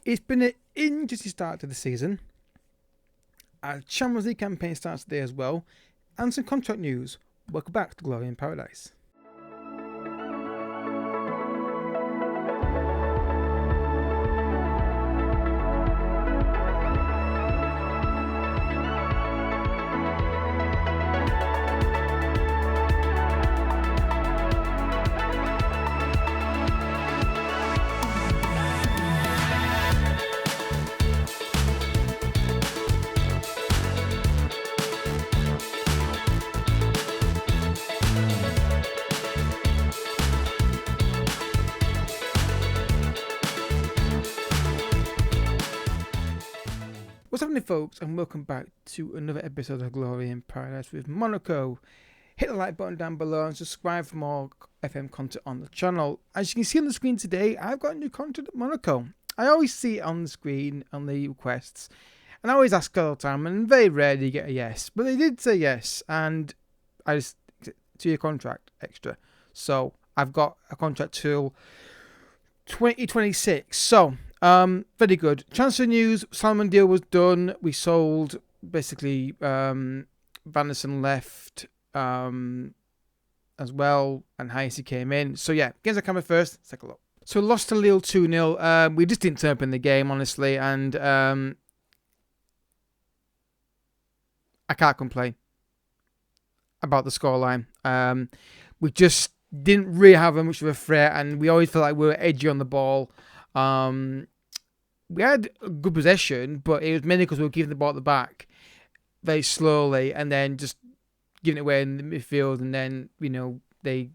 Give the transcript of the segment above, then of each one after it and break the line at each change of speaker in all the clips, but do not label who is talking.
It's been an interesting start to the season. Our Champions League campaign starts today as well, and some contract news. Welcome back to Glory in Paradise. What's happening, folks, and welcome back to another episode of Glory in Paradise with Monaco. Hit the like button down below and subscribe for more FM content on the channel. As you can see on the screen today, I've got new content at Monaco. I always see it on the screen on the requests, and I always ask all the time, and very rarely get a yes. But they did say yes, and I just 2-year contract extra. So I've got a contract till 2026. So very good. Transfer news, Salmon deal was done. We sold, basically, Van der Sar left as well, and Heisey came in. So yeah, games the camera first, let's take a look. So lost to Lille 2-0. We just didn't turn up in the game, honestly, and I can't complain about the scoreline. We just didn't really have much of a threat, and we always felt like we were edgy on the ball. We had a good possession, but it was mainly because we were giving the ball at the back very slowly and then just giving it away in the midfield, and then, they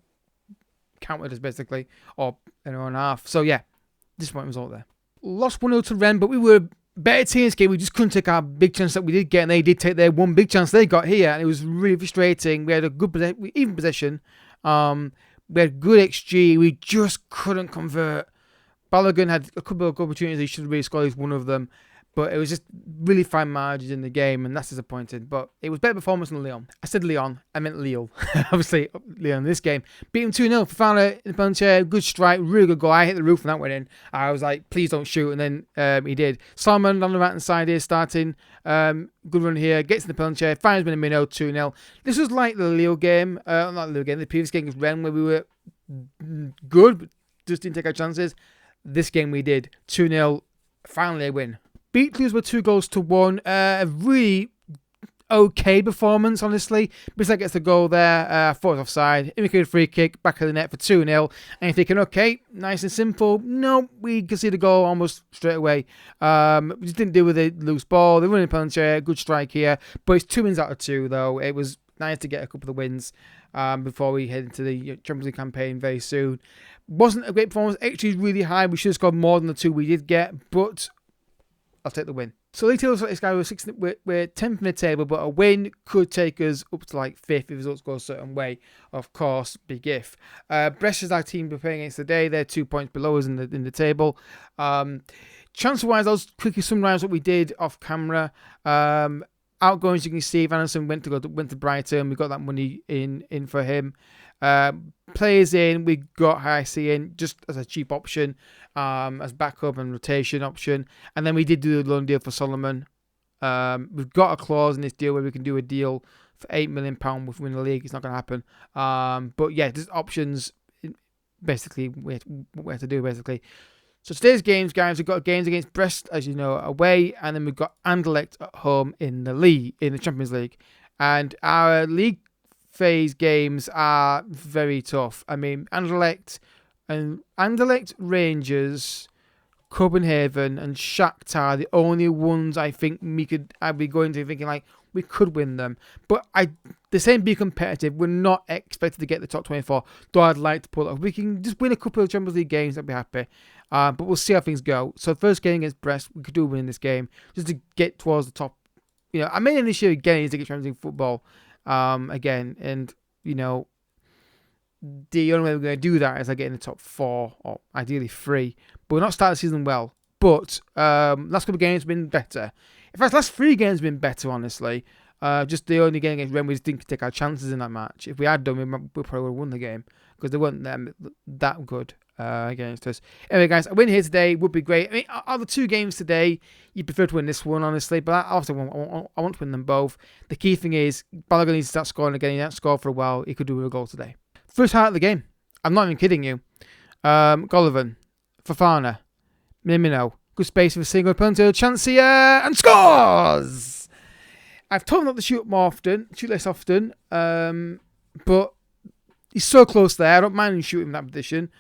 countered us basically, or an hour and a half. So yeah, disappointing result there. Lost 1-0 to Rennes, but we were better team in this game. We just couldn't take our big chance that we did get, and they did take their one big chance they got here, and it was really frustrating. We had a good even possession. We had good XG. We just couldn't convert. Balogun had a couple of opportunities. He should have really scored at least one of them. But it was just really fine margins in the game, and that's disappointing. But it was better performance than Lyon. I said Lyon. I meant Lille. Obviously, Lyon in this game. Beat him 2-0. Fofana in the penalty. Good strike. Really good goal. I hit the roof and that went in. I was like, please don't shoot. And then he did. Salmon on the right-hand side here starting. Good run here. Gets in the penalty. Finds Minamino 2-0. This was like the Lille game. Not the Lille game. The previous game was Rennes, where we were good, but just didn't take our chances. This game we did. 2-0. Finally a win. Beat Toulouse with 2-1. A really okay performance, honestly. Bissek gets the goal there. I thought it was offside. Indicated free kick. Back of the net for 2-0. And you're thinking, okay, nice and simple. No, we can see the goal almost straight away. We just didn't deal with the loose ball. They're running punch. Good strike here. But it's 2 wins out of 2, though. It was nice to get a couple of wins before we head into the Champions League campaign very soon. Wasn't a great performance. Actually, really high. We should have scored more than the 2 we did get, but I'll take the win. So League table this guy, we're 10th in the table, but a win could take us up to like 5th if results go a certain way. Of course, big if. Brest is our team we're playing against today. They're 2 points below us in the table. Transfer-wise, I'll quickly summarise what we did off camera. Outgoings, you can see, Van der Sar went to Brighton. We got that money in for him. Players in, we got Heisey in just as a cheap option, as backup and rotation option. And then we did do the loan deal for Solomon. We've got a clause in this deal where we can do a deal for £8 million if we win the league. It's not going to happen. But yeah, there's options. Basically, we have to do basically. So today's games, guys, we've got games against Brest, as you know, away, and then we've got Anderlecht at home in the Champions League. And our league phase games are very tough. I mean, Anderlecht, Rangers, Copenhagen, and Shakhtar are the only ones I think I'd be going to thinking like we could win them. But the same be competitive. We're not expected to get the top 24. Though I'd like to pull it off. We can just win a couple of Champions League games. I'd be happy. But we'll see how things go. So first game against Brest, we could do win this game just to get towards the top. I mean, this year again is to get Champions League football again, and the only way we're going to do that is I get in the top 4 or ideally 3. But we're not starting the season well. But last couple of games have been better. In fact, last 3 games have been better, honestly. Just the only game against Rennes, we just didn't take our chances in that match. If we had done, we probably would have won the game because they weren't that good. against us. Anyway, guys, a win here today would be great. I mean, out of the 2 games today, you prefer to win this one, honestly, but I also I want to win them both. The key thing is, Balogun needs to start scoring again. He hasn't scored for a while. He could do with a goal today. First highlight of the game. I'm not even kidding you. Golovin, Fofana, Minamino. Good space for a single penalty, chance here, and scores! I've told him not to shoot less often, but he's so close there. I don't mind him shooting in that position.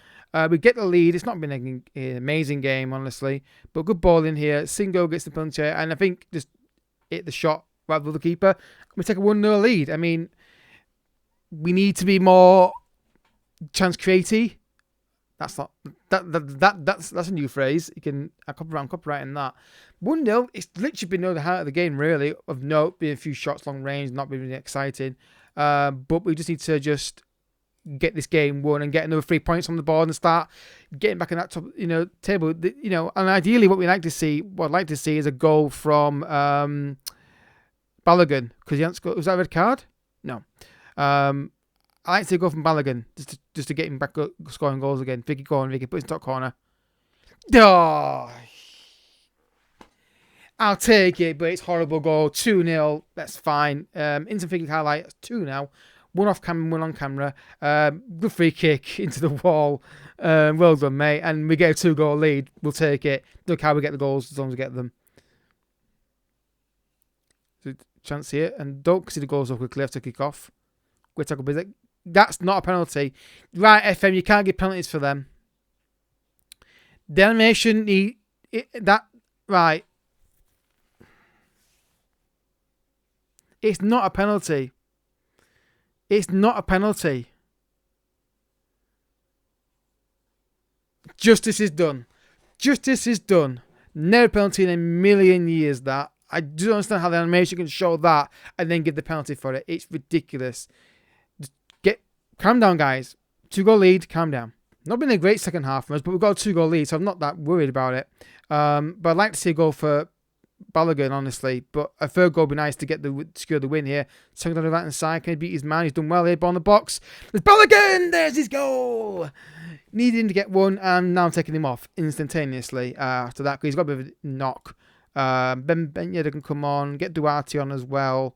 We get the lead. It's not been an amazing game, honestly, but good ball in here. Singo gets the punch here, and I think just hit the shot rather than the keeper. We take a 1-0 lead. I mean, we need to be more chance creative. That's not that's a new phrase. I'm copyrighting that. 1-0. It's literally been the heart of the game, really. Of note, being a few shots long range, not being really exciting. But we just need to get this game won and get another 3 points on the board and start getting back in that top, table. And ideally, what I'd like to see is a goal from Balogun, because he hasn't scored. Was that a red card? No. I like to see a goal from Balogun just to get him back scoring goals again. Vicky, go on, Vicky, put it in top corner. Oh, I'll take it, but it's horrible goal. 2-0. That's fine. Instant free kick highlight. That's 2 now. 1 off camera, 1 on camera. Good free kick into the wall. Well done, mate. And we get a 2-goal lead. We'll take it. Look how we get the goals as long as we get them. So, chance here. And don't concede the goals so quickly. Have to kick off. Good tackle, but that's not a penalty. Right, FM, you can't give penalties for them. The animation, right. It's not a penalty. It's not a penalty. Justice is done. Justice is done. Never penalty in a million years, that. I don't understand how the animation can show that and then give the penalty for it. It's ridiculous. Calm down, guys. 2-goal lead. Calm down. Not been a great second half for us, but we've got a 2-goal lead, so I'm not that worried about it. But I'd like to see a goal for Balogun, honestly. But a 3rd goal would be nice to secure the win here. Second on the right hand side. Can he beat his man? He's done well here. Ball in the box. There's Balogun! There's his goal! Needing to get one, and now I'm taking him off instantaneously after that, because he's got a bit of a knock. Ben Yedder can come on. Get Duarte on as well.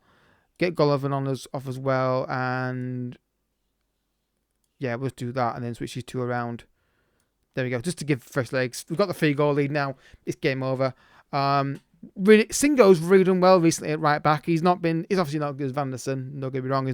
Get Golovin off as well. And yeah, we'll do that and then switch these 2 around. There we go. Just to give fresh legs. We've got the 3-goal lead now. It's game over. Singo's really done well recently at right back. He's obviously not as good as Vanderson. Don't get me wrong.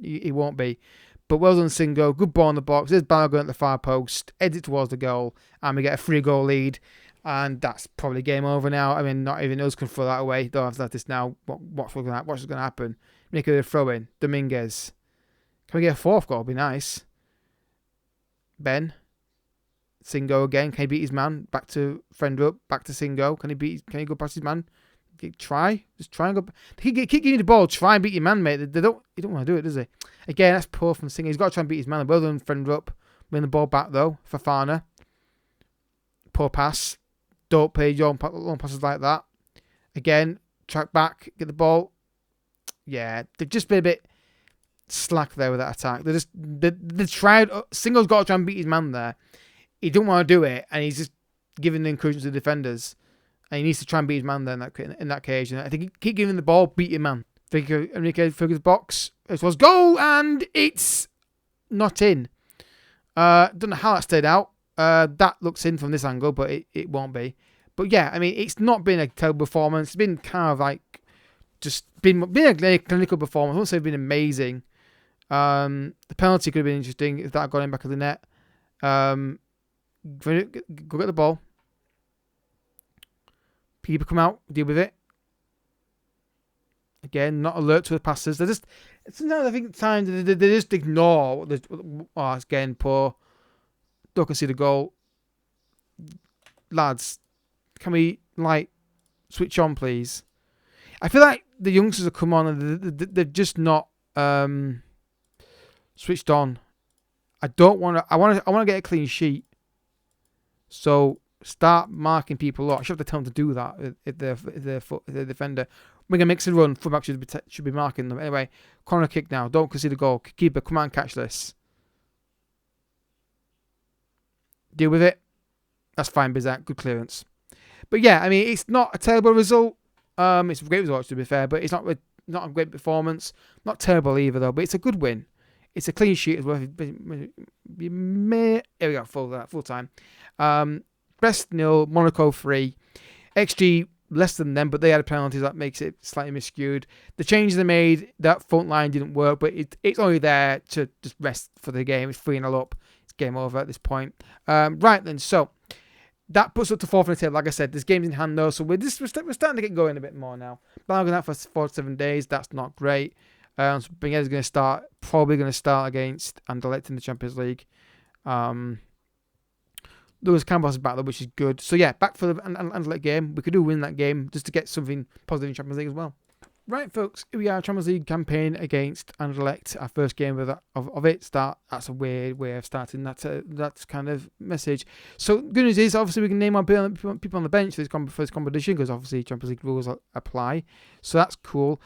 He won't be. But well done, Singo. Good ball in the box. There's Balogun at the far post. Heads it towards the goal. And we get a 3-goal lead. And that's probably game over now. I mean, not even us can throw that away. Don't have to let this now. What's going to happen? Make a throw in. Dominguez. Can we get a 4th goal? It'd be nice. Ben. Singo again. Can he beat his man? Back to Friendrup. Back to Singo. Can he go past his man? Try. Just try and go. Keep giving you the ball. Try and beat your man, mate. He don't want to do it, does he? Again, that's poor from Singo. He's got to try and beat his man. Well done, Friendrup. Win the ball back, though. Fofana. Poor pass. Don't play long passes like that. Again, track back. Get the ball. Yeah, they've just been a bit slack there with that attack. They tried. Singo's got to try and beat his man there. He don't want to do it, and he's just giving the encouragement to the defenders. And he needs to try and beat his man there in that case. And I think keep giving the ball, beat your man. Enrique Fergus box. It was goal, and it's not in. Don't know how that stayed out. That looks in from this angle, but it won't be. But yeah, I mean, it's not been a terrible performance. It's been kind of like just been a clinical performance. I won't say it's been amazing. The penalty could have been interesting if that got in back of the net. Go get the ball. People come out, deal with it. Again, not alert to the passes. They're just. Sometimes I think at times they just ignore. It's getting poor. Don't concede the goal. Lads, can we switch on, please? I feel like the youngsters have come on and they're just not switched on. I want to get a clean sheet. So start marking people up. I should have to tell them to do that if they're the defender. We're going to mix and run. Fullback should be marking them. Anyway, corner kick now. Don't concede the goal. Keeper, come on, catch this. Deal with it. That's fine, Bizak. Good clearance. But yeah, I mean, it's not a terrible result. It's a great result, to be fair, but it's not a great performance. Not terrible either, though, but it's a good win. It's a clean sheet as well. Here we go, full time. Brest 0, Monaco 3. XG less than them, but they had penalties that makes it slightly miscued. The changes they made, that front line didn't work, but it's only there to just rest for the game. It's 3-0 up. It's game over at this point. Right then, so that puts us up to 4th in the table. Like I said, this game's in hand though, so we're starting to get going a bit more now. Balogun out for 4 to 7 days. That's not great. So Bengeda's probably going to start against Anderlecht in the Champions League. Lewis Campbell's back though, which is good. So yeah, back for the Anderlecht game. We could win that game just to get something positive in Champions League as well. Right, folks, here we are, Champions League campaign against Anderlecht. Our first game of it. That's a weird way of starting that kind of message. So good news is, obviously, we can name our people on the bench for this competition because obviously Champions League rules apply. So that's cool.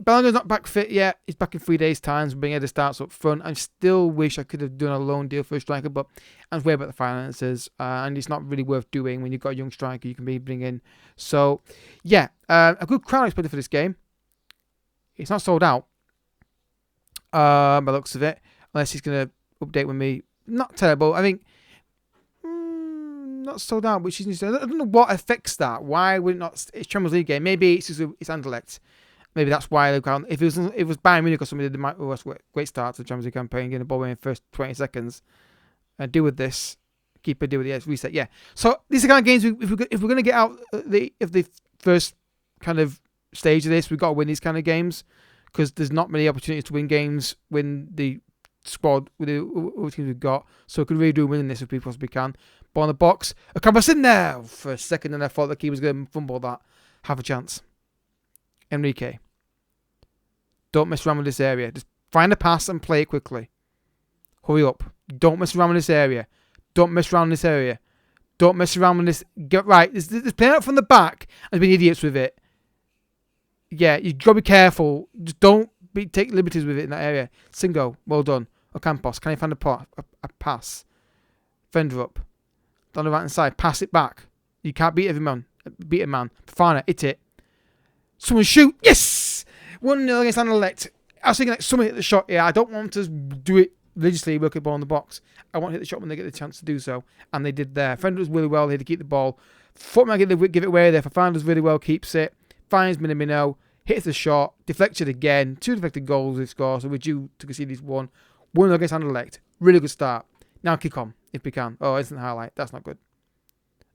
Balogun's not back fit yet. He's back in 3 days' time. So Bengeda's starts up front. I still wish I could have done a loan deal for a striker, but I'm way about the finances, and it's not really worth doing when you've got a young striker you can bring in. So, yeah, a good crowd expected for this game. It's not sold out, by the looks of it, unless he's going to update with me. Not terrible. I think not sold out, which is I don't know what affects that. Why would it not? It's Champions League game. Maybe it's Anderlecht. Maybe that's why they've gone. If it was Bayern Munich or somebody, they might have a great start to the Champions League campaign, getting the ball in the first 20 seconds. Deal with this. Keep it, deal with it. Reset. Yeah. So these are the kind of games, if we're going to get out of the first kind of stage of this, we've got to win these kind of games because there's not many opportunities to win games when the squad, with the other teams we've got. So we can really do winning this if we possibly can. Ball in the box. Ocampa's in there for a second, and I thought the keeper was going to fumble that. Have a chance. Enrique, don't mess around with this area. Just find a pass and play it quickly. Hurry up. Don't mess around with this area. Don't mess around this area. Don't mess around with this. Get right. There's playing out from the back and being idiots with it. Yeah, you've got to be careful. Just don't take liberties with it in that area. Singo, well done. Ocampos, can you find a pass? Fender up. Down the right hand side. Pass it back. You can't beat every man. Beat a man. Fafana, hit it. Someone shoot. Yes! 1-0 against Anderlecht. I was thinking like someone hit the shot. Yeah, I don't want to do it religiously, work the ball in the box. I want to hit the shot when they get the chance to do so. And they did there. Fender does really well here to keep the ball. Footman give it away there. Fafana does really well, keeps it. Finds Minamino. Hits the shot. Deflected again. 2 deflected goals they score. So we're due to concede these 1. 1-0 against Anderlecht. Really good start. Now kick on, if we can. Oh, instant highlight. That's not good.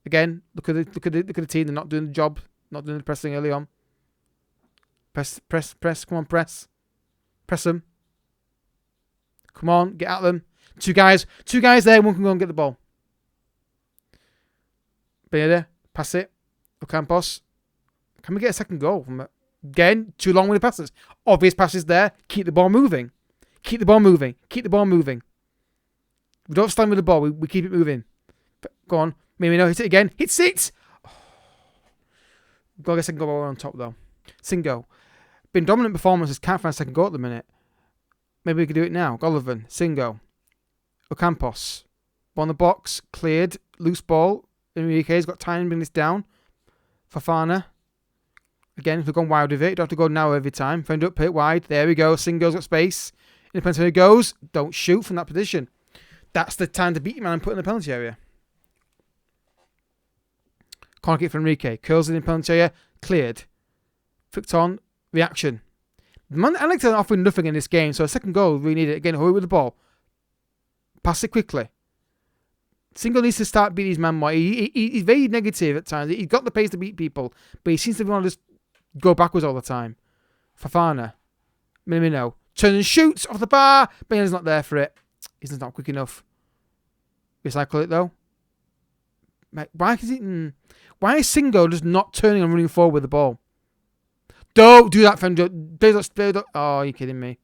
Again, look at the team. They're not doing the job. Not doing the pressing early on. Press. Come on, press. Press them. Come on, get at them. 2 guys there. One can go and get the ball. Beneda, pass it. Ocampos. Can we get a second goal from it? Again, 2 long-winded passes. Obvious passes there. Keep the ball moving. We don't stand with the ball. We keep it moving. Go on. Maybe no. Hit it again. Hits it. Oh. Got to get a second goal on top though. Singo. Been dominant performances. Can't find a second goal at the minute. Maybe we could do it now. Golovin. Singo. Ocampos. Ball in the box. Cleared. Loose ball. Enrique's got time to bring this down. Fafana. Again, if we've gone wide with it, you don't have to go now every time. Fend up, hit wide. There we go. Singo's got space. In the penalty area goes. Don't shoot from that position. That's the time to beat your man and put in the penalty area. Corner kick for Enrique. Curls in the penalty area. Cleared. Flicked on. Reaction. Alex are offering nothing in this game, so a second goal, we need it. Again, hurry with the ball. Pass it quickly. Singo needs to start beating his man more. He's very negative at times. He's got the pace to beat people, but he seems to want to just go backwards all the time. Fafana. Minamino. Turns and shoots off the bar. Ben's not there for it. He's just not quick enough. Recycle it though. Why is Singo just not turning and running forward with the ball? Don't do that, Fender. Oh, are you kidding me?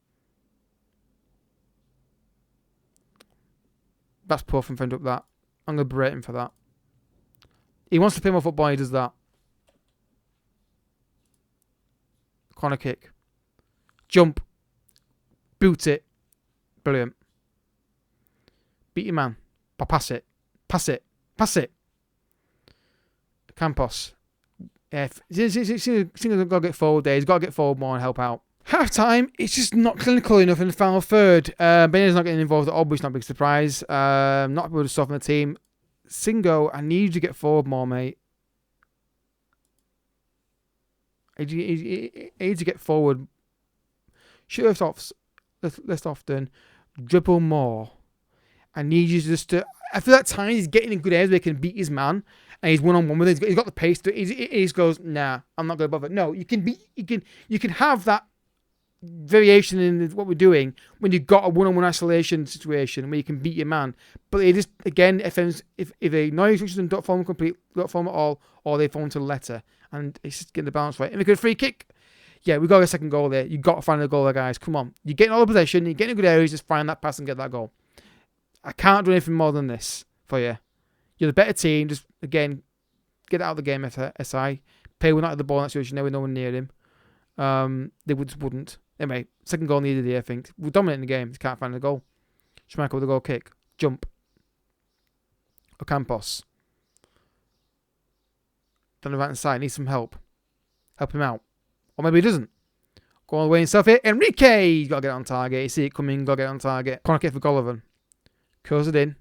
That's poor from Fender up that. I'm going to berate him for that. He wants to play more football, he does that. Corner kick. Jump. Boot it. Brilliant. Beat your man. But pass it. Pass it. Pass it. Campos. Singo's got to get forward there. He's got to get forward more and help out. Half time, it's just not clinical enough in the final third. Benny's not getting involved at all, but it's not a big surprise. Not able to soften the team. Singo, I need you to get forward more, mate. I need to get forward. Shoot less often. Dribble more. I need you just to... I feel like times he's getting in good areas where he can beat his man, and he's one-on-one with it. He's got the pace to it. He just goes, nah, I'm not going to bother. No, you can have that variation in what we're doing when you've got a one-on-one isolation situation where you can beat your man. But they just, again, if they know instructions don't form complete, don't form at all, or they form to the letter, and it's just getting the balance right. And we get a free kick. Yeah, we got a second goal there. You've got to find a goal there, guys. Come on. You're getting all the possession. You're getting in good areas. Just find that pass and get that goal. I can't do anything more than this for you. You're the better team. Just, again, get out of the game, SI. Pay one out of the ball in that situation. With no one near him. They just wouldn't. Anyway, second goal needed here, I think. We're dominating the game. Just can't find the goal. Schmeichel with a goal kick. Jump. Ocampos. Down the right hand side. Needs some help. Help him out. Or maybe he doesn't. Go all the way himself here. Enrique! He's got to get on target. You see it coming. Got to get on target. Corner kick for Golovin. Curls it in.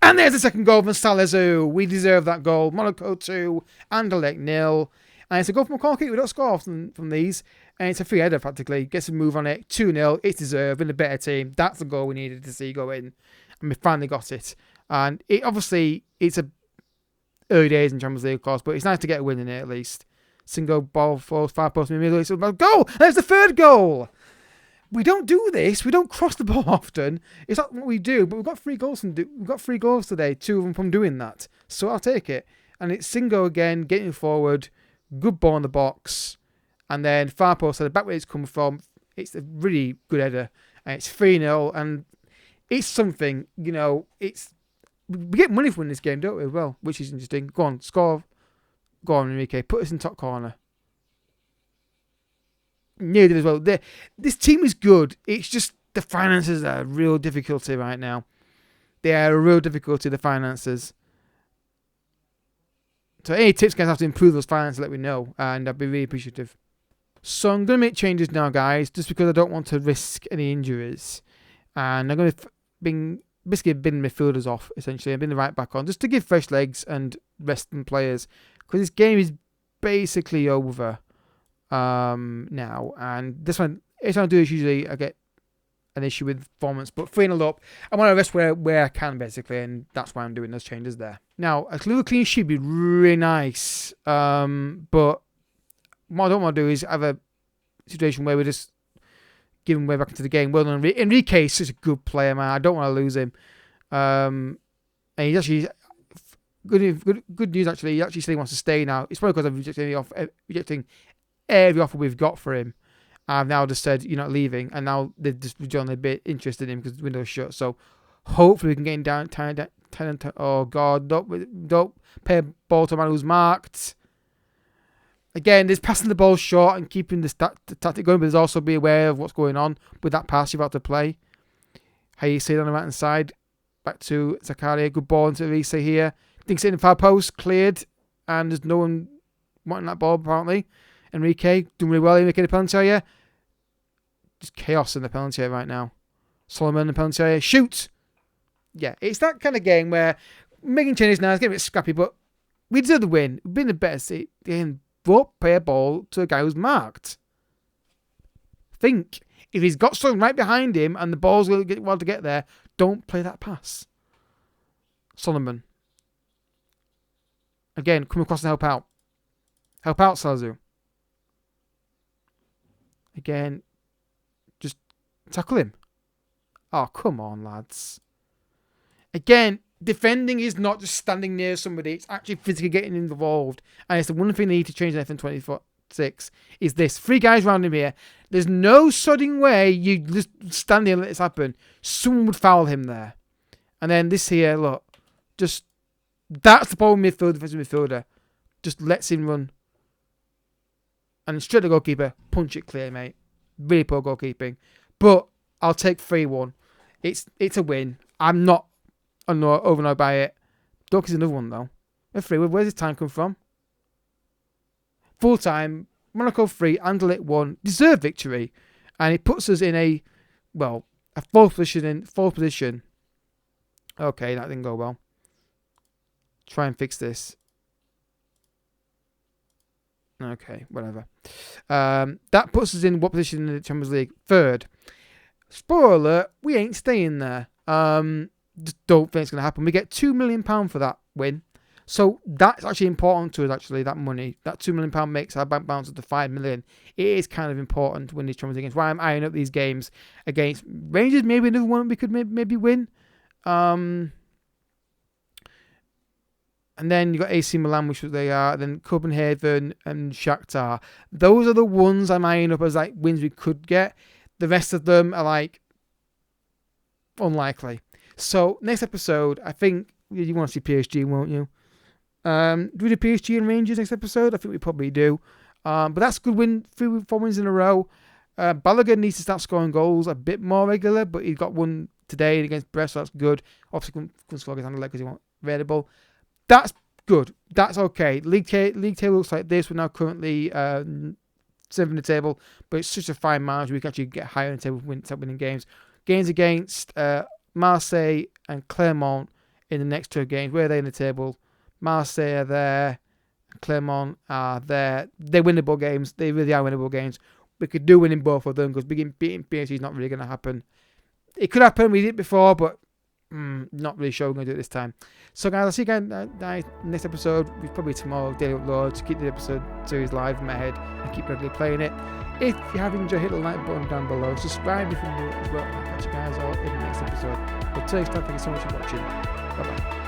And there's the second goal from Salazar. We deserve that goal. Monaco 2. Anderlecht 0. And it's a goal from a corner kick. We don't score often from these. And it's a free header practically. Gets a move on it. 2-0. It's deserved. In a better team. That's the goal we needed to see go in. And we finally got it. And it obviously, it's a early days in Champions League, of course. But it's nice to get a win in it at least. Single ball falls, far post in the middle. It's about goal. There's the third goal. We don't do this. We don't cross the ball often. It's not what we do. But we've got 3 goals we've got 3 goals today. 2 of them from doing that. So I'll take it. And it's Singo again, getting forward. Good ball in the box. And then far post, so the back where it's come from. It's a really good header. And it's 3-0. And it's something, you know, it's... We get money for winning this game, don't we, as well? Which is interesting. Go on, score. Go on, Enrique. Put us in top corner. Near as well. This team is good. It's just the finances are a real difficulty right now. They are a real difficulty, the finances. So any tips, guys, have to improve those finances, let me know. And I'd be really appreciative. So I'm going to make changes now, guys, just because I don't want to risk any injuries. And I'm going to basically bin midfielders off, essentially, and bin the right back on, just to give fresh legs and rest in players. Because this game is basically over now. And this one, each time I do this, usually I get an issue with performance. But 3-0 up, I want to rest where I can, basically. And that's why I'm doing those changes there. Now, a little clean sheet would be really nice. But what I don't want to do is have a situation where we're just giving way back into the game. Well done, Enrique is such a good player, man. I don't want to lose him. And he's actually... Good news, actually. He actually said he wants to stay now. It's probably because I'm rejecting every offer we've got for him. I've now just said, you're not leaving. And now they're just generally a bit interested in him because the window's shut. So hopefully we can get him down. Oh, God. Don't pay a ball to a man who's marked. Again, there's passing the ball short and keeping the tactic going. But there's also be aware of what's going on with that pass you're about to play. How you see it on the right hand side. Back to Zakaria. Good ball into Reese here. Thinks it in the far post, cleared, and there's no one wanting that ball apparently. Enrique doing really well in the penalty area. Just chaos in the penalty area right now. Solomon in the penalty area. Shoot! Yeah, it's that kind of game where making changes now is getting a bit scrappy, but we deserve the win. We've been the best seat. But play a ball to a guy who's marked. Think. If he's got someone right behind him and the ball's going to get well to get there, don't play that pass. Solomon. Again, come across and help out. Help out, Salazar. Again, just tackle him. Oh, come on, lads. Again, defending is not just standing near somebody. It's actually physically getting involved. And it's the one thing they need to change in FM26 is this. 3 guys around him here. There's no sodding way you just stand here and let this happen. Someone would foul him there. And then this here, look. Just... That's the problem with defensive midfielder. Just lets him run. And straight to the goalkeeper. Punch it clear, mate. Really poor goalkeeping. But I'll take 3-1. It's a win. I'm not overawed by it. Dork is another one, though. A 3. Where's this time come from? Full time. Monaco 3. Anderlecht 1. Deserved victory. And it puts us in a fourth position. Okay, that didn't go well. Try and fix this. Okay, whatever. That puts us in what position in the Champions League? 3rd. Spoiler alert, we ain't staying there. Just don't think it's going to happen. We get £2 million for that win. So that's actually important to us, actually, that money. That £2 million makes our bank balance up to £5 million. It is kind of important to win these Champions League games. Why I'm eyeing up these games against Rangers, maybe another one we could maybe win. And then you got AC Milan, which they are. Then Copenhagen and Shakhtar. Those are the ones I'm eyeing up as like wins we could get. The rest of them are like unlikely. So next episode, I think you want to see PSG, won't you? Do we do PSG and Rangers next episode? I think we probably do. But that's a good win. 3-4 wins in a row. Balogun needs to start scoring goals a bit more regular, but he got one today against Brest, so that's good. Obviously, couldn't score against Anderlecht because he wasn't available. That's good. That's okay. League table looks like this. We're now currently 7th in the table, but it's such a fine margin. We can actually get higher in the table, start winning games. Games against Marseille and Clermont in the next 2 games. Where are they in the table? Marseille are there. Clermont are there. They're winnable games. They really are winnable games. We could do winning both of them because beating PSG is not really going to happen. It could happen. We did it before, but not really sure we're going to do it this time. So, guys, I'll see you guys next episode. Probably tomorrow, daily upload, to keep the episode series live in my head and keep regularly playing it. If you have enjoyed, hit the like button down below. Subscribe if you're new as well. I'll catch you guys all in the next episode. Until next time, thank you so much for watching. Bye-bye.